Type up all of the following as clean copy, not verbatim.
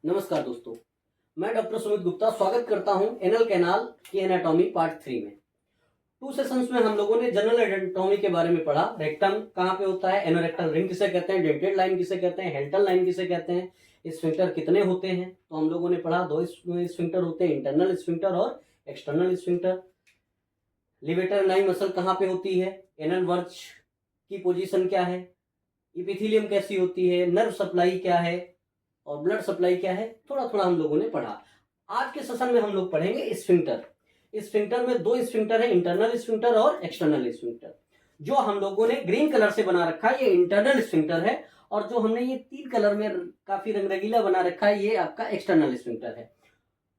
नमस्कार दोस्तों, मैं डॉक्टर सुमित गुप्ता स्वागत करता हूं एनल कैनाल की एनाटॉमी पार्ट 3 में। 2 सेशंस में हम लोगों ने जनरल एनाटॉमी के बारे में पढ़ा। रेक्टम कहाँ पे होता है, एनोरेक्टल रिंग किसे कहते हैं, डेंटेड लाइन किसे कहते हैं, हेल्टल लाइन किसे कहते हैं, स्फिंक्टर कितने होते हैं। तो हम लोगों ने पढ़ा 2 स्फिंक्टर होते हैं, इंटरनल स्फिंक्टर और एक्सटर्नल स्फिंक्टर। लिवेटर नाई मसल कहाँ पे होती है, एनल वर्च की पोजीशन क्या है, इपिथीलियम कैसी होती है, नर्व सप्लाई क्या है और ब्लड सप्लाई क्या है, थोड़ा थोड़ा हम लोगों ने पढ़ा। आज के सेशन में हम लोग पढ़ेंगे स्फिंक्टर। स्फिंक्टर में 2 स्फिंक्टर है, इंटरनल स्फिंक्टर और एक्सटर्नल स्फिंक्टर। जो हम लोगों ने ग्रीन कलर से बना रखा है ये इंटरनल स्फिंक्टर है, और जो हमने ये 3 कलर में काफी रंग रंगीला बना रखा है ये आपका एक्सटर्नल स्फिंक्टर है।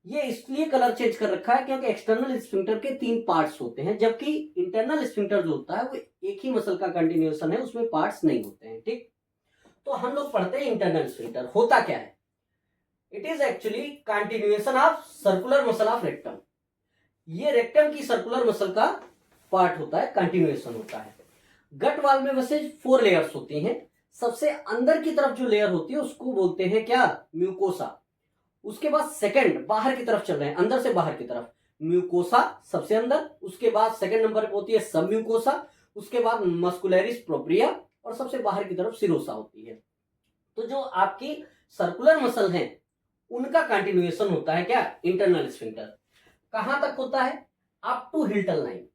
ये इसलिए कलर चेंज कर रखा है क्योंकि एक्सटर्नल स्फिंक्टर के 3 पार्ट्स होते हैं, जबकि इंटरनल स्फिंक्टर जो होता है वो एक ही मसल का कंटिन्यूएशन है, उसमें पार्ट्स नहीं होते हैं। ठीक, तो हम लोग पढ़ते हैं इंटरनल स्फिंक्टर होता क्या है। It is actually continuation of circular muscle of rectum. ये रेक्टम की सर्कुलर मसल का पार्ट होता है, कंटिन्यूएशन होता है। गट वाल में वैसे 4 लेयर्स होती हैं। सबसे अंदर की तरफ जो लेयर होती है उसको बोलते हैं क्या, म्यूकोसा। उसके बाद सेकंड बाहर की तरफ चल रहे हैं, अंदर से बाहर की तरफ म्यूकोसा सबसे अंदर, उसके बाद सेकंड नंबर पे होती है सब म्यूकोसा, उसके बाद मस्कुलरिस प्रोप्रिया और सबसे बाहर की तरफ सिरोसा होती है। तो जो आपकी सर्कुलर मसल है उनका कंटिन्यूएशन होता है क्या, इंटरनल स्फिंक्टर। कहां तक होता है, up to Hilton line.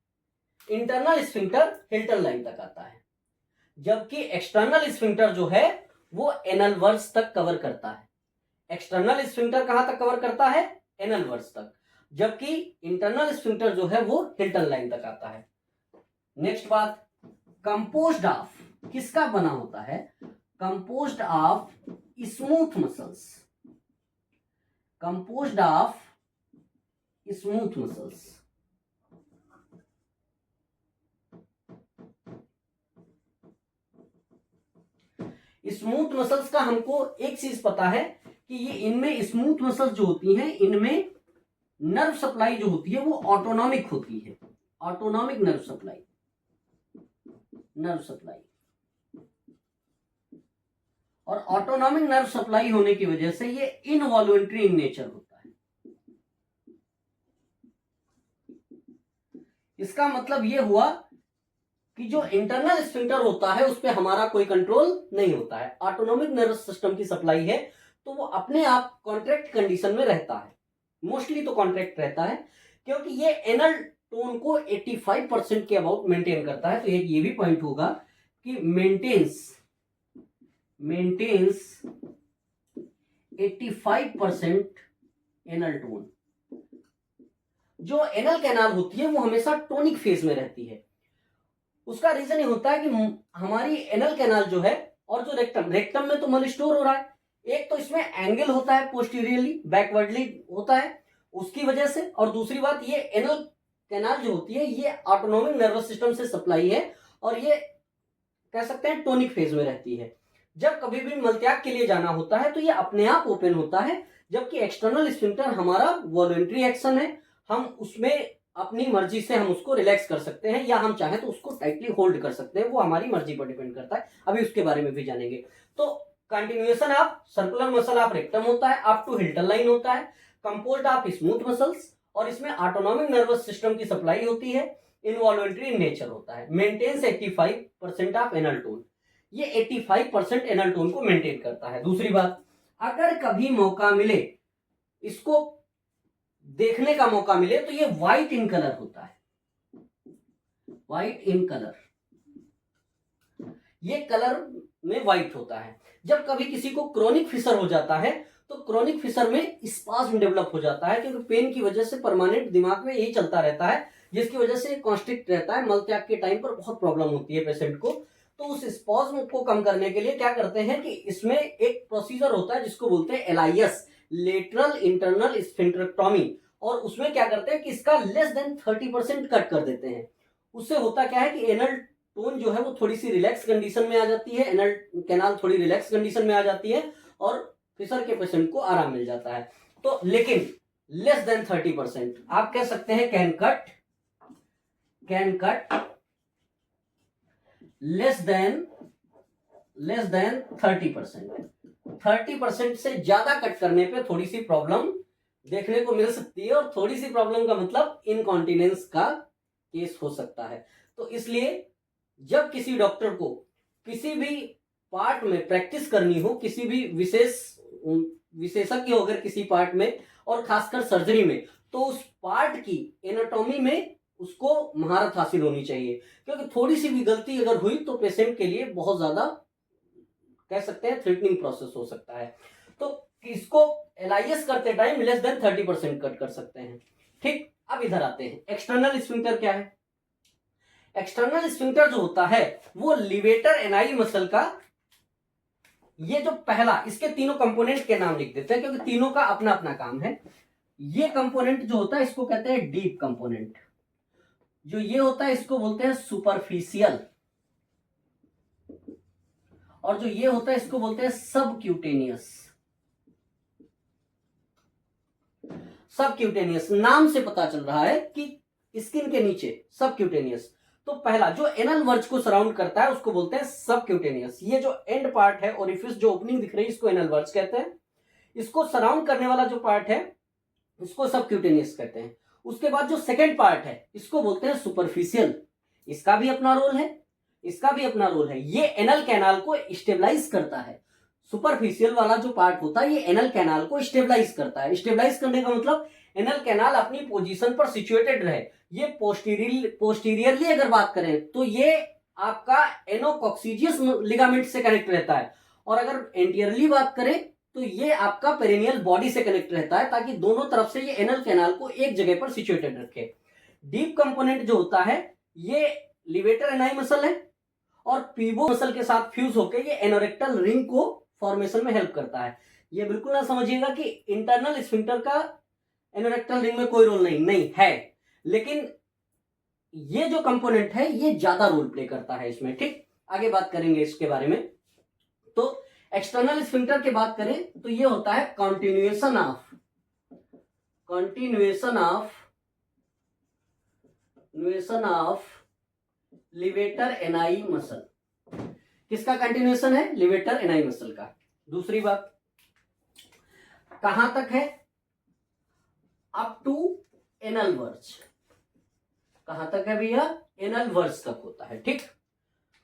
Internal sphincter Hilton line तक आता है, जबकि एक्सटर्नल स्फिंक्टर जो है वो एनल वर्स तक कवर करता है। एक्सटर्नल स्फिंक्टर कहां तक कवर करता है, एनल वर्स तक, जबकि इंटरनल स्फिंक्टर जो है वो हिल्टन लाइन तक आता है। नेक्स्ट बात, कंपोज्ड ऑफ किसका बना होता है, composed of smooth muscles, composed of smooth muscles। Smooth muscles का हमको एक चीज पता है कि ये इनमें स्मूथ मसल्स जो होती हैं इनमें नर्व सप्लाई जो होती है वो ऑटोनॉमिक होती है, autonomic nerve supply, nerve supply. और ऑटोनॉमिक नर्व सप्लाई होने की वजह से ये इनवॉल्यूंटरी इन नेचर होता है। इसका मतलब ये हुआ कि जो इंटरनल स्फिंक्टर होता है उस पर हमारा कोई कंट्रोल नहीं होता है। ऑटोनॉमिक नर्वस सिस्टम की सप्लाई है तो वो अपने आप कॉन्ट्रैक्ट कंडीशन में रहता है, मोस्टली तो कॉन्ट्रैक्ट रहता है, क्योंकि ये एनल टोन को 85% के अबाउट मेंटेन करता है। तो एक ये भी पॉइंट होगा कि मेंटेन्स 85% एनल टोन। जो एनल कैनाल होती है वो हमेशा टोनिक फेज में रहती है। उसका रीजन ये होता है कि हमारी एनल कैनाल जो है और जो रेक्टम में तो मल स्टोर हो रहा है, एक तो इसमें एंगल होता है पोस्टीरियरली बैकवर्डली होता है उसकी वजह से, और दूसरी बात ये एनल कैनाल जो होती है ये ऑटोनॉमिक नर्वस सिस्टम से सप्लाई है और ये कह सकते हैं टोनिक फेज में रहती है। जब कभी भी मलत्याग के लिए जाना होता है तो ये अपने आप ओपन होता है, जबकि एक्सटर्नल स्फिंक्टर हमारा वॉलंटरी एक्शन है, हम उसमें अपनी मर्जी से हम उसको रिलैक्स कर सकते हैं या हम चाहें तो उसको टाइटली होल्ड कर सकते हैं, वो हमारी मर्जी पर डिपेंड करता है। अभी उसके बारे में भी जानेंगे। तो continuation of circular muscle of rectum होता है, अप टू हिल्टन लाइन होता है, कंपोज्ड ऑफ स्मूथ मसल्स, और इसमें ऑटोनॉमिक नर्वस सिस्टम की सप्लाई होती है, इनवॉल्यूंटरी इन नेचर होता है, मेंटेन्स 85% ऑफ एनल टोन। ये 85% एनल टोन को मेंटेन करता है। दूसरी बात, अगर कभी मौका मिले, इसको देखने का मौका मिले, तो ये व्हाइट इन कलर होता है, व्हाइट इन कलर, ये कलर में व्हाइट होता है। जब कभी किसी को क्रोनिक फिशर हो जाता है तो क्रोनिक फिशर में स्पाज्म डेवलप हो जाता है, क्योंकि पेन की वजह से परमानेंट दिमाग में यही चलता रहता है, जिसकी वजह से कॉन्स्ट्रिक्ट रहता है, मलत्याग के टाइम पर बहुत प्रॉब्लम होती है पेशेंट को। तो उस स्पाज्म को कम करने के लिए क्या करते हैं कि इसमें एक प्रोसीजर होता है जिसको बोलते हैं एलआईएस, लेटरल इंटरनल स्फिंक्टरेक्टोमी, और उसमें क्या करते हैं कि इसका लेस देन 30% कट कर देते हैं। उससे होता क्या है कि एनल टोन जो है वो थोड़ी सी रिलैक्स कंडीशन में आ जाती है, एनल कैनाल थोड़ी रिलैक्स कंडीशन में आ जाती है और फिशर के पेशेंट को आराम मिल जाता है। तो लेकिन लेस देन 30% आप कह सकते हैं कैन कट लेस देन 30%। 30% से ज्यादा कट करने पे थोड़ी सी प्रॉब्लम देखने को मिल सकती है, और थोड़ी सी प्रॉब्लम का मतलब इनकॉन्टिनेंस का केस हो सकता है। तो इसलिए जब किसी डॉक्टर को किसी भी पार्ट में प्रैक्टिस करनी हो, किसी भी विशेषज्ञ हो अगर किसी पार्ट में, और खासकर सर्जरी में, तो उस पार्ट की एनाटॉमी में उसको महारत हासिल होनी चाहिए, क्योंकि थोड़ी सी भी गलती अगर हुई तो पेशेंट के लिए बहुत ज्यादा कह सकते हैं थ्रेटनिंग प्रोसेस हो सकता है। तो इसको एलआईएस करते टाइम लेस देन 30% कट कर सकते हैं। ठीक, अब इधर आते हैं, एक्सटर्नल स्फिंक्टर क्या है? एक्सटर्नल स्फिंक्टर जो होता है वो लिवेटर एनाई मसल का, ये जो पहला, इसके तीनों कंपोनेंट के नाम लिख देते हैं क्योंकि तीनों का अपना अपना काम है। ये कंपोनेंट जो होता है इसको कहते हैं डीप कंपोनेंट, जो ये होता है इसको बोलते हैं सुपरफिशियल, और जो ये होता है इसको बोलते हैं सबक्यूटेनियस। सबक्यूटेनियस नाम से पता चल रहा है कि स्किन के नीचे सबक्यूटेनियस। तो पहला जो एनल वर्ज को सराउंड करता है उसको बोलते हैं सबक्यूटेनियस। ये जो एंड पार्ट है, ओरिफिस जो ओपनिंग दिख रही है, इसको एनल वर्ज कहते हैं। इसको सराउंड करने वाला जो पार्ट है इसको सबक्यूटेनियस कहते हैं। उसके बाद जो सेकेंड पार्ट है इसको बोलते हैं सुपरफिशियल। इसका भी अपना रोल है, इसका भी अपना रोल है। ये एनल कैनाल को स्टेबलाइज करता है। सुपरफिशियल वाला जो पार्ट होता है ये एनल कैनाल को स्टेबलाइज करता है। स्टेबलाइज करने का मतलब एनल कैनाल अपनी पोजीशन पर सिचुएटेड रहे। ये पोस्टीरियरली अगर बात करें तो ये आपका एनोकॉक्सिजियस लिगामेंट से कनेक्ट रहता है, और अगर एंटीरियरली बात करें तो ये आपका पेरिनियल बॉडी से कनेक्ट रहता है, ताकि दोनों तरफ से ये एनल कैनाल को एक जगह पर सिचुएटेड रखे। डीप कंपोनेंट जो होता है ये लिवेटर एनाई मसल है, और पीवो मसल के साथ फ्यूज होकर ये एनोरेक्टल रिंग को फॉर्मेशन में हेल्प करता है। ये बिल्कुल ना समझिएगा कि इंटरनल स्फिंक्टर का एनोरेक्टल रिंग में कोई रोल नहीं है, लेकिन ये जो कंपोनेंट है ये ज्यादा रोल प्ले करता है इसमें। ठीक, आगे बात करेंगे इसके बारे में। तो एक्सटर्नल स्फिंक्टर की बात करें तो ये होता है continuation of levator ani muscle. किसका कंटिन्यूएशन है? लिवेटर एनाई मसल का। दूसरी बात, कहां तक है? Up to anal verge. कहां तक है भैया? एनल वर्ज तक होता है। ठीक,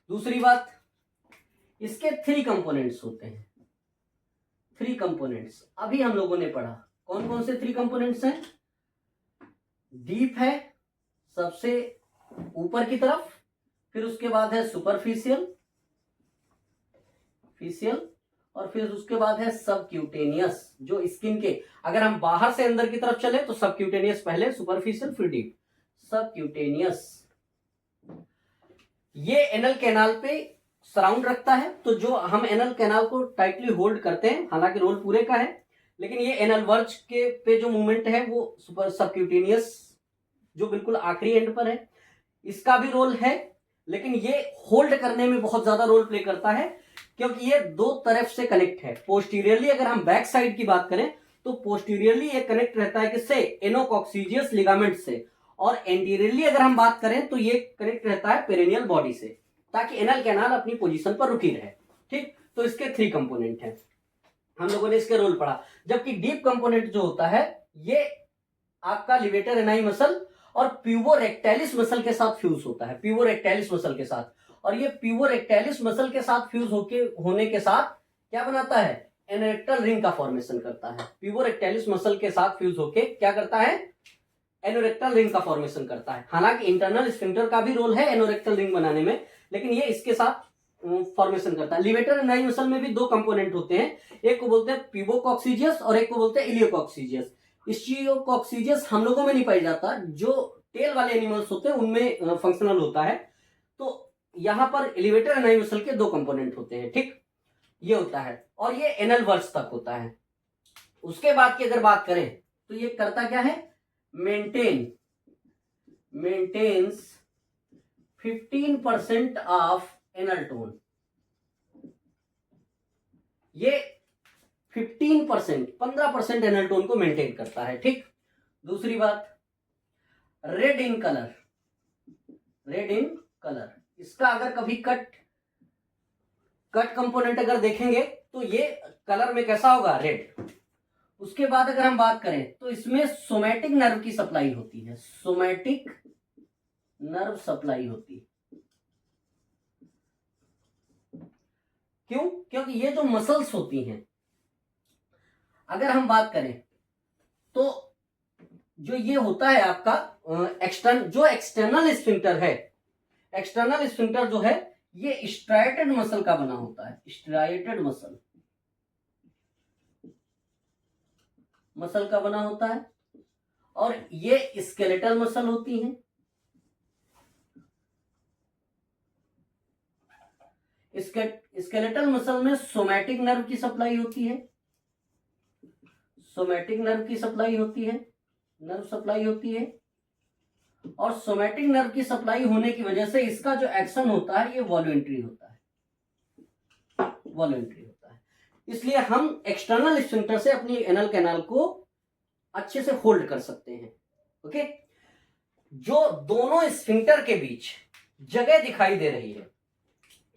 दूसरी बात, इसके 3 कंपोनेंट्स होते हैं। 3 कंपोनेंट्स अभी हम लोगों ने पढ़ा। कौन कौन से 3 कंपोनेंट्स हैं? डीप है सबसे ऊपर की तरफ, फिर उसके बाद है सुपरफिशियल और फिर उसके बाद है सबक्यूटेनियस, जो स्किन के, अगर हम बाहर से अंदर की तरफ चले तो सबक्यूटेनियस पहले, सुपरफिशियल फिर डीप। सबक्यूटेनियस ये एनल कैनाल पे सराउंड रखता है, तो जो हम एनल कैनाल को टाइटली होल्ड करते हैं, हालांकि रोल पूरे का है, लेकिन ये एनल वर्ज के पे जो मूवमेंट है वो सुपर सबक्यूटेनियस जो बिल्कुल आखिरी एंड पर है, इसका भी रोल है, लेकिन ये होल्ड करने में बहुत ज्यादा रोल प्ले करता है, क्योंकि ये 2 तरफ से कनेक्ट है। पोस्टीरियरली अगर हम बैक साइड की बात करें तो पोस्टीरियरली ये कनेक्ट रहता है किससे? एनोकॉक्सिजियस लिगामेंट से, और एंटीरियरली अगर हम बात करें तो ये कनेक्ट रहता है पेरिनियल बॉडी से, ताकि एनल कैनाल अपनी पोजीशन पर रुकी रहे। ठीक, तो इसके 3 कंपोनेंट हैं, हम लोगों ने इसके रोल पढ़ा। जबकि डीप कंपोनेंट जो होता है ये आपका लिवेटर एनाई मसल और प्यूबोरेक्टाइलिस मसल के साथ फ्यूज होता है, प्यूबोरेक्टाइलिस मसल के साथ। और ये प्यूबोरेक्टाइलिस मसल के साथ फ्यूज होने के साथ क्या बनाता है? एनोरेक्टल रिंग का फॉर्मेशन करता है। प्यूबोरेक्टाइलिस मसल के साथ फ्यूज होके क्या करता है? एनोरेक्टल रिंग का फॉर्मेशन करता है। हालांकि इंटरनल स्फिंक्टर का भी रोल है एनोरेक्टल रिंग बनाने में, लेकिन ये इसके साथ फॉर्मेशन करता है। लिवेटर एनाई मसल में भी 2 कंपोनेंट होते हैं, एक को बोलते हैं प्यूबोकॉक्सिजियस और एक को बोलते हैं इलियोकॉक्सिजियस। इलियोकॉक्सिजियस हम लोगों में नहीं पाई जाता, जो टेल वाले एनिमल्स होते हैं उनमें फंक्शनल होता है। तो यहां पर लिवेटर एनाई मसल के 2 कंपोनेंट होते हैं। ठीक, ये होता है, और ये एनल वर्ज तक होता है। उसके बाद की अगर बात करें तो ये करता क्या है? Maintains 15% of anal tone. ये 15% एनल टोन को मेंटेन करता है। ठीक, दूसरी बात, रेड इन कलर, इसका अगर कभी कट कंपोनेंट अगर देखेंगे तो ये कलर में कैसा होगा, रेड। उसके बाद अगर हम बात करें तो इसमें सोमैटिक नर्व की सप्लाई होती है, सोमैटिक नर्व सप्लाई होती है। क्यों? क्योंकि ये जो मसल्स होती हैं, अगर हम बात करें तो जो ये होता है आपका एक्सटर्नल स्फिंक्टर है, एक्सटर्नल स्फिंक्टर जो है ये स्ट्राइटेड मसल का बना होता है, स्ट्राइटेड मसल का बना होता है, और ये स्केलेटल मसल होती है। स्केलेटल मसल में सोमैटिक नर्व की सप्लाई होती है, सोमैटिक नर्व की सप्लाई होती है, नर्व सप्लाई होती है। और सोमैटिक नर्व की सप्लाई होने की वजह से इसका जो एक्शन होता है ये वॉल्यूंटरी होता है, वॉल्यूंटरी होता है। इसलिए हम एक्सटर्नल स्फिंक्टर से अपनी एनल कैनाल को अच्छे से होल्ड कर सकते हैं। ओके, जो दोनों स्फिंक्टर के बीच जगह दिखाई दे रही है,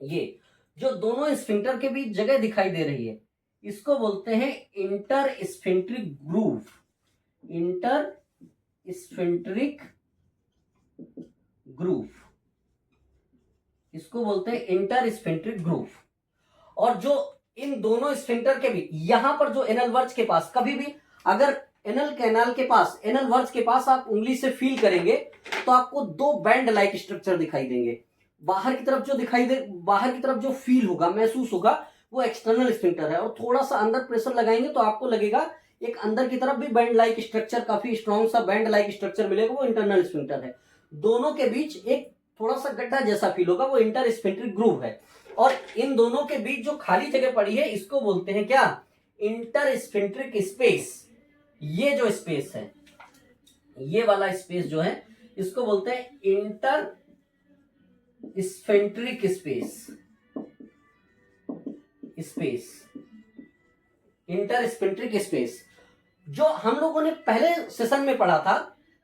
ये जो दोनों स्फिंक्टर के बीच जगह दिखाई दे रही है, इसको बोलते हैं इंटर स्फिंक्ट्रिक ग्रूव, इंटर स्फिंक्ट्रिक ग्रूव, इसको बोलते हैं इंटर स्फिंक्ट्रिक ग्रूव। और जो इन दोनों स्फिंक्टर के बीच, यहां पर जो एनल वर्ज के पास, कभी भी अगर एनल कैनाल के पास, एनल वर्ज के पास आप उंगली से फील करेंगे तो आपको दो बैंड लाइक स्ट्रक्चर दिखाई देंगे। बाहर की तरफ जो दिखाई दे, बाहर की तरफ जो फील होगा, महसूस होगा, वो एक्सटर्नल स्फिंक्टर है। और थोड़ा सा अंदर प्रेशर लगाएंगे तो आपको लगेगा एक अंदर की तरफ भी बैंड लाइक स्ट्रक्चर, काफी स्ट्रॉन्ग सा बैंड लाइक स्ट्रक्चर मिलेगा, वो इंटरनल स्फिंक्टर है। दोनों के बीच एक थोड़ा सा गड्ढा जैसा फील होगा, वो इंटर स्फिंक्ट्रिक ग्रूव है। और इन दोनों के बीच जो खाली जगह पड़ी है, इसको बोलते हैं क्या, इंटर स्फिंक्ट्रिक स्पेस। ये जो स्पेस है, ये वाला स्पेस जो है, इसको बोलते हैं inter sphincteric space, space, inter sphincteric space. जो हम लोगों ने पहले सेशन में पढ़ा था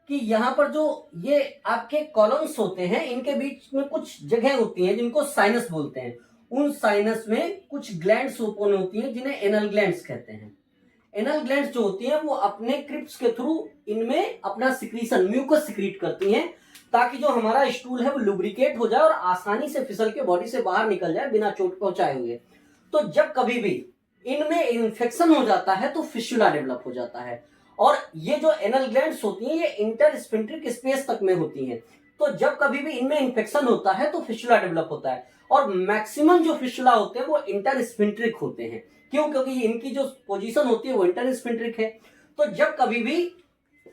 कि यहां पर जो ये आपके कॉलम्स होते हैं, इनके बीच में कुछ जगह होती हैं जिनको साइनस बोलते हैं। उन साइनस में कुछ ग्लैंड्स ओपन होती हैं जिन्हें एनल ग्लैंड्स कहते हैं। एनल ग्लैंड्स जो होती हैं वो अपने क्रिप्स के थ्रू इनमें अपना सिक्रीशन, म्यूकस सिक्रीट करती हैं, ताकि जो हमारा स्टूल है वो लुब्रिकेट हो जाए और आसानी से फिसल के बॉडी से बाहर निकल जाए बिना चोट पहुंचाए हुए। तो जब कभी भी इनमें इन्फेक्शन हो जाता है तो फिस्टुला डेवलप हो जाता है। और ये जो एनल ग्लैंड्स होती हैं ये इंटर स्फिंक्ट्रिक स्पेस तक में होती हैं। तो जब कभी भी इनमें इन्फेक्शन होता है तो फिस्टुला डेवलप होता है। और मैक्सिमम जो फिस्टुला होते हैं वो इंटर स्फिंक्ट्रिक होते हैं। क्यों? क्योंकि इनकी जो पोजीशन होती है वो इंटर स्फिंक्ट्रिक है। तो जब कभी भी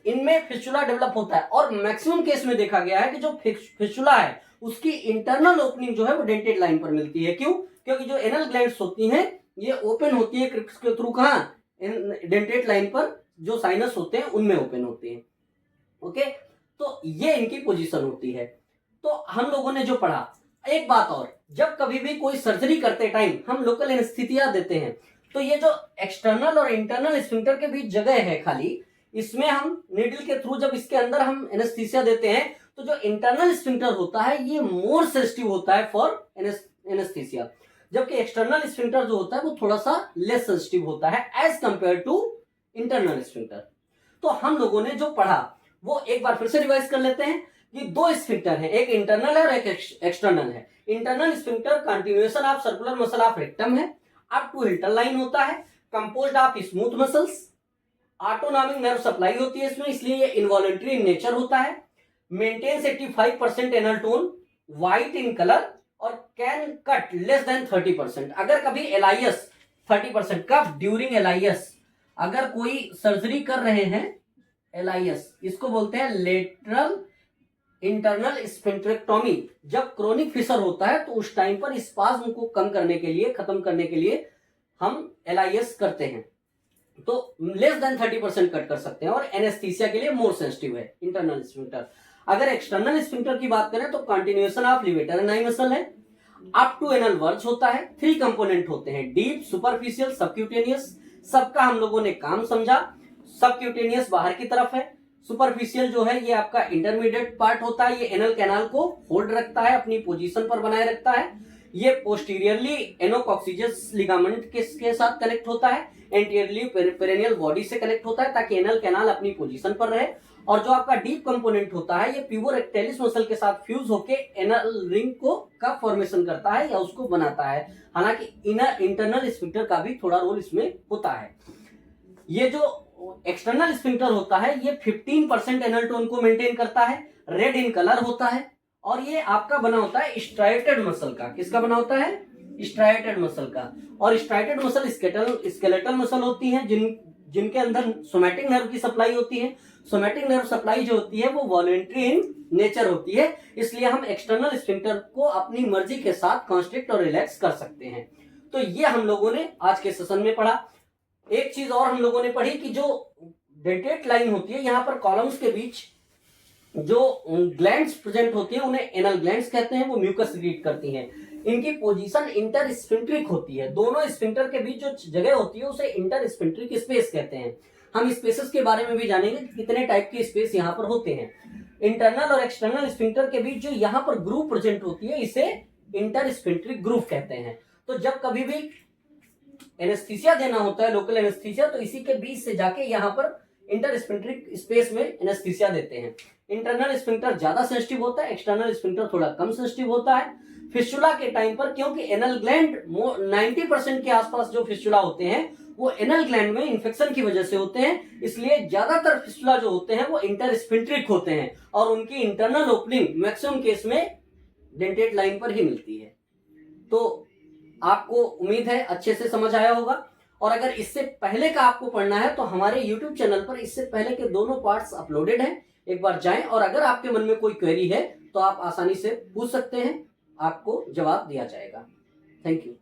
इनमें फिस्टुला डेवलप होता है, और मैक्सिमम केस में देखा गया है कि जो फिस्टुला है उसकी इंटरनल ओपनिंग जो है वो डेंटेड लाइन पर मिलती है। क्यों? क्योंकि जो एनल ग्लैंड्स होती हैं ये ओपन होती है क्रिप्स के थ्रू, कहां, डेंटेड लाइन पर जो साइनस होते हैं उनमें ओपन होते हैं। ओके, तो ये इनकी पोजीशन होती है। तो हम लोगों ने जो पढ़ा, एक बात और, जब कभी भी कोई सर्जरी करते टाइम हम लोकल एनेस्थीसिया देते हैं तो ये जो एक्सटर्नल और इंटरनल स्फिंक्टर के बीच जगह है खाली, इसमें हम नीडल के थ्रू जब इसके अंदर हम एनेस्थीसिया देते हैं तो जो इंटरनल स्फिंक्टर होता है ये मोर सेंसिटिव होता है फॉर एनेस्थीसिया, जबकि एक्सटर्नल स्फिंक्टर जो होता है वो थोड़ा सा लेस सेंसिटिव होता है as compared to internal sphincter. तो हम लोगों ने जो पढ़ा वो एक बार फिर से रिवाइज कर लेते हैं कि दो स्फिंक्टर है, एक इंटरनल है और एक एक्सटर्नल है। Internal sphincter continuation of circular muscle of rectum है, अप टू हिल्टन लाइन होता है, composed of smooth muscles, autonomic nerve supply होती है इसमें, इसलिए ये इनवॉलंटरी इन नेचर होता है, maintains 85% anal tone, white in colour, और कैन कट लेस देन 30%। अगर कभी एलआईएस 30% कब, ड्यूरिंग एलआईएस, अगर कोई सर्जरी कर रहे हैं एलआईएस, इसको बोलते हैं लेटरल इंटरनल स्फिंक्ट्रेक्टोमी, जब क्रोनिक फिशर होता है तो उस टाइम पर स्पाज्म को कम करने के लिए, खत्म करने के लिए हम एलआईएस करते हैं। तो लेस देन 30% कट कर सकते हैं, और एनेस्थीसिया के लिए मोर सेंसिटिव है इंटरनल स्फिंक्टर। अगर एक्सटर्नल स्फिंक्टर की बात करें तो continuation of levator ani muscle है, अप टू एनल वर्ज होता है, 3 कंपोनेंट होते हैं, डीप, सुपरफिशियल, सबक्यूटेनियस। सबका हम लोगों ने काम समझा। सबक्यूटेनियस बाहर की तरफ है, सुपरफिशियल जो है ये आपका इंटरमीडिएट पार्ट होता है, ये एनल कैनाल को होल्ड रखता है, अपनी पोजीशन पर बनाए रखता है। ये पोस्टीरियरली एनोकॉक्सिजस लिगामेंट किसके साथ कनेक्ट होता है, एंटीरियरली पेरिनियल बॉडी से कनेक्ट होता है ताकि एनल कैनाल अपनी पोजीशन पर रहे। और जो आपका डीप कंपोनेंट होता है ये प्यूबर रेक्टेलिस मसल के साथ फ्यूज होके एनल रिंग को का फॉर्मेशन करता है या उसको बनाता है। हालांकि इनर इंटरनल स्फिंक्टर का भी थोड़ा रोल इसमें होता है। ये जो एक्सटर्नल स्फिंक्टर होता है ये 15% एनल टोन को मेंटेन करता है, रेड इन कलर होता है और ये आपका बना होता है स्ट्राइटेड मसल का। किसका बना होता है, स्ट्राइटेड मसल का। और स्ट्राइटेड मसल स्केलेटल मसल होती है जिनके अंदर सोमैटिक नर्व की सप्लाई होती है। सोमैटिक नर्व सप्लाई जो होती है वो वॉलंटरी इन नेचर होती है, इसलिए हम एक्सटर्नल स्फिंक्टर को अपनी मर्जी के साथ कॉन्स्ट्रिक्ट और रिलैक्स कर सकते हैं। तो ये हम लोगों ने आज के सेशन में पढ़ा। एक चीज और हम लोगों ने पढ़ी कि जो डेंटेट लाइन होती है यहाँ पर कॉलम्स के बीच जो ग्लैंड्स प्रेजेंट होती है उन्हें एनल ग्लैंड्स कहते हैं, वो म्यूकस सीक्रेट करती हैं। इनकी पोजीशन इंटर स्फिंक्ट्रिक होती है, दोनों स्फिंक्टर के बीच जो जगह होती है उसे इंटर स्फिंक्ट्रिक स्पेस कहते हैं। हम स्पेसेस के बारे में भी जानेंगे कि कितने टाइप के स्पेस यहाँ पर होते हैं। इंटरनल और एक्सटर्नल स्फिंक्टर के बीच जो यहाँ पर ग्रूव प्रेजेंट होती है इसे इंटर स्फिंक्ट्रिक ग्रूव कहते हैं। तो जब कभी भी एनेस्थीसिया देना होता है, लोकल एनेस्थीसिया, तो इसी के बीच से जाके यहाँ पर इंटर स्फिंक्ट्रिक स्पेस में एनेस्थीसिया देते हैं। इंटरनल स्फिंक्टर ज्यादा सेंसिटिव होता है, एक्सटर्नल स्फिंक्टर थोड़ा कम सेंसिटिव होता है। फिस्टुला के टाइम पर क्योंकि एनल ग्लैंड 90% के आसपास जो फिस्टुला होते हैं वो एनल ग्लैंड में इन्फेक्शन की वजह से होते हैं, इसलिए ज्यादातर फिस्टुला जो होते हैं वो इंटर स्फिंक्ट्रिक होते हैं और उनकी इंटरनल ओपनिंग मैक्सिमम केस में डेंटेट लाइन पर ही मिलती है। तो आपको उम्मीद है अच्छे से समझ आया होगा। और अगर इससे पहले का आपको पढ़ना है तो हमारे YouTube चैनल पर इससे पहले के दोनों पार्ट्स अपलोडेड हैं, एक बार जाएं और अगर आपके मन में कोई क्वेरी है तो आप आसानी से पूछ सकते हैं, आपको जवाब दिया जाएगा। Thank you.